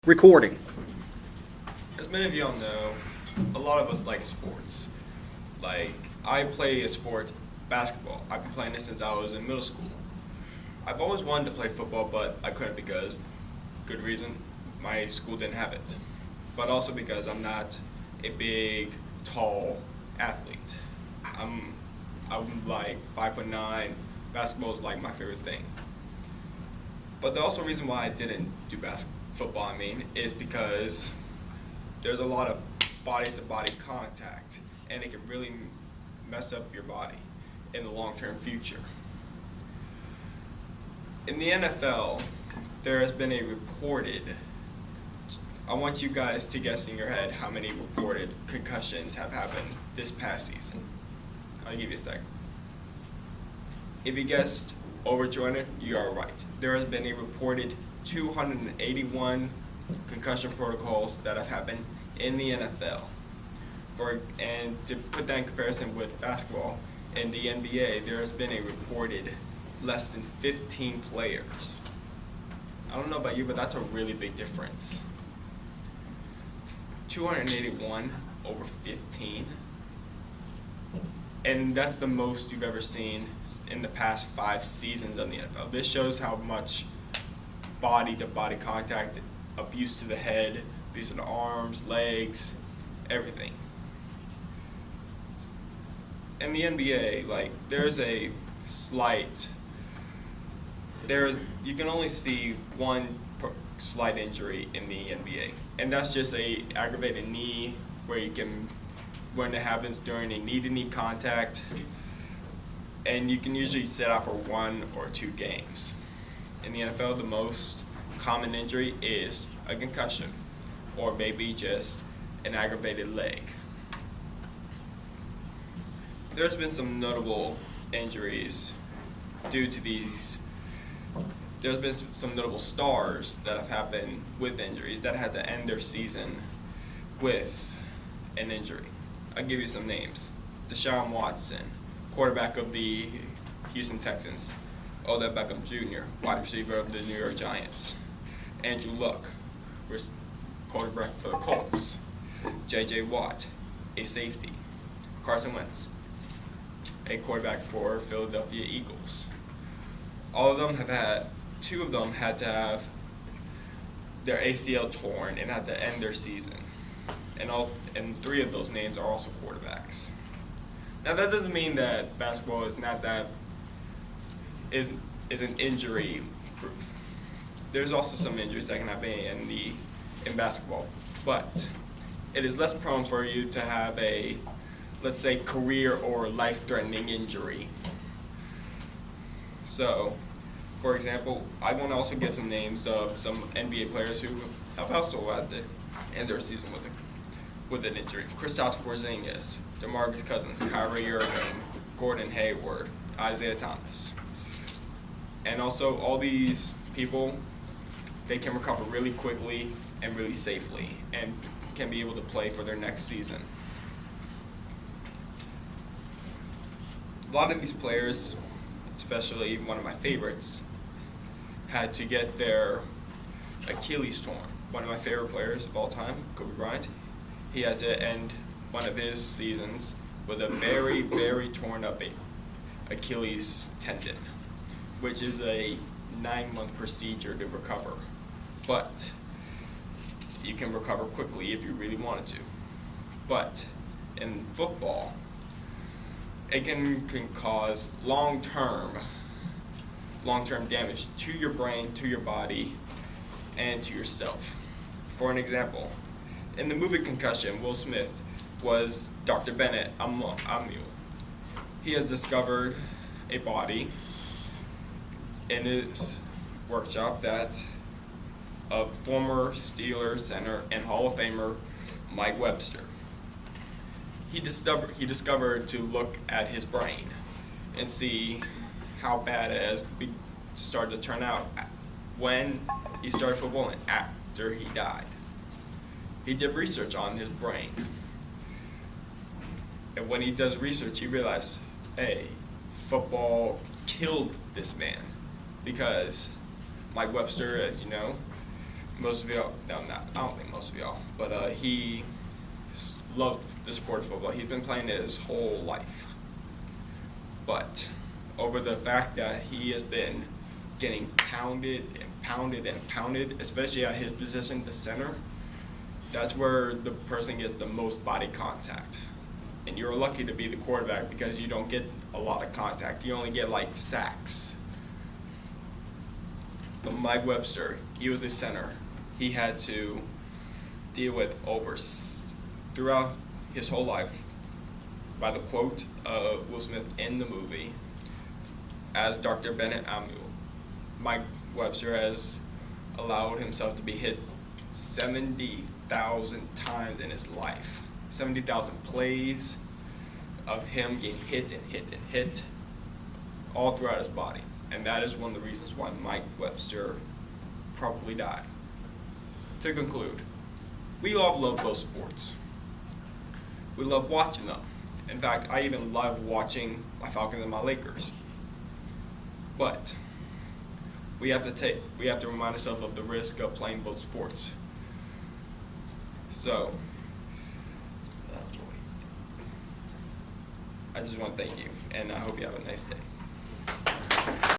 Recording. As many of y'all know, a lot of us like sports. Like, I play a sport, basketball. I've been playing it since I was in middle school. I've always wanted to play football, but I couldn't because, good reason, my school didn't have it. But also because I'm not a big, tall athlete. I'm like 5'9". Basketball is like my favorite thing. But the also reason why I didn't do football, is because there's a lot of body-to-body contact, and it can really mess up your body in the long-term future. In the NFL, there has been a reported, I want you guys to guess in your head how many reported concussions have happened this past season. I'll give you a second. If you guessed over 200, you are right. There has been a reported 281 concussion protocols that have happened in the NFL. And to put that in comparison with basketball, in the NBA, there has been a reported less than 15 players. I don't know about you, but that's a really big difference. 281 over 15. And that's the most you've ever seen in the past 5 seasons of the NFL. This shows how much body-to-body contact, abuse to the head, abuse to the arms, legs, everything. In the NBA, there's a slight, you can only see one slight injury in the NBA, and that's just a aggravated knee when it happens during a knee-to-knee contact, and you can usually sit out for 1 or 2 games. In the NFL, the most common injury is a concussion, or maybe just an aggravated leg. There's been some notable injuries due to these. There's been some notable stars that have happened with injuries that had to end their season with an injury. I'll give you some names. Deshaun Watson, quarterback of the Houston Texans. Odell Beckham Jr., wide receiver of the New York Giants. Andrew Luck, quarterback for the Colts. J.J. Watt, a safety. Carson Wentz, a quarterback for Philadelphia Eagles. Two of them had to have their ACL torn and had to end their season. And 3 of those names are also quarterbacks. Now that doesn't mean that basketball isn't injury proof. There's also some injuries that can happen in basketball, but it is less prone for you to have a, let's say, career or life-threatening injury. So, for example, I want to also give some names of some NBA players who have also had to end their season with an injury. Kristaps Porzingis, DeMarcus Cousins, Kyrie Irving, Gordon Hayward, Isaiah Thomas. And also, all these people, they can recover really quickly and really safely and can be able to play for their next season. A lot of these players, especially one of my favorites, had to get their Achilles torn. One of my favorite players of all time, Kobe Bryant, he had to end one of his seasons with a very, very torn up Achilles tendon, which is a 9-month procedure to recover. But you can recover quickly if you really wanted to. But in football, it can cause long-term damage to your brain, to your body, and to yourself. For an example, in the movie Concussion, Will Smith was Dr. Bennett Amul. He has discovered a body in his workshop that of former Steelers center and Hall of Famer Mike Webster. He discovered to look at his brain and see how bad it has started to turn out when he started football and after he died. He did research on his brain. And when he does research, he realized, hey, football killed this man because Mike Webster, as you know, most of y'all, no, not, I don't think most of y'all, but he loved the sport of football. He's been playing it his whole life. But over the fact that he has been getting pounded and pounded and pounded, especially at his position, the center, that's where the person gets the most body contact. And you're lucky to be the quarterback because you don't get a lot of contact. You only get like sacks. But Mike Webster, he was a center. He had to deal with throughout his whole life, by the quote of Will Smith in the movie, as Dr. Bennett Amu, Mike Webster has allowed himself to be hit 70,000 times in his life. 70,000 plays of him getting hit and hit and hit all throughout his body. And that is one of the reasons why Mike Webster probably died. To conclude, we all love both sports. We love watching them. In fact, I even love watching my Falcons and my Lakers. But we have to remind ourselves of the risk of playing both sports. So, I just want to thank you, and I hope you have a nice day.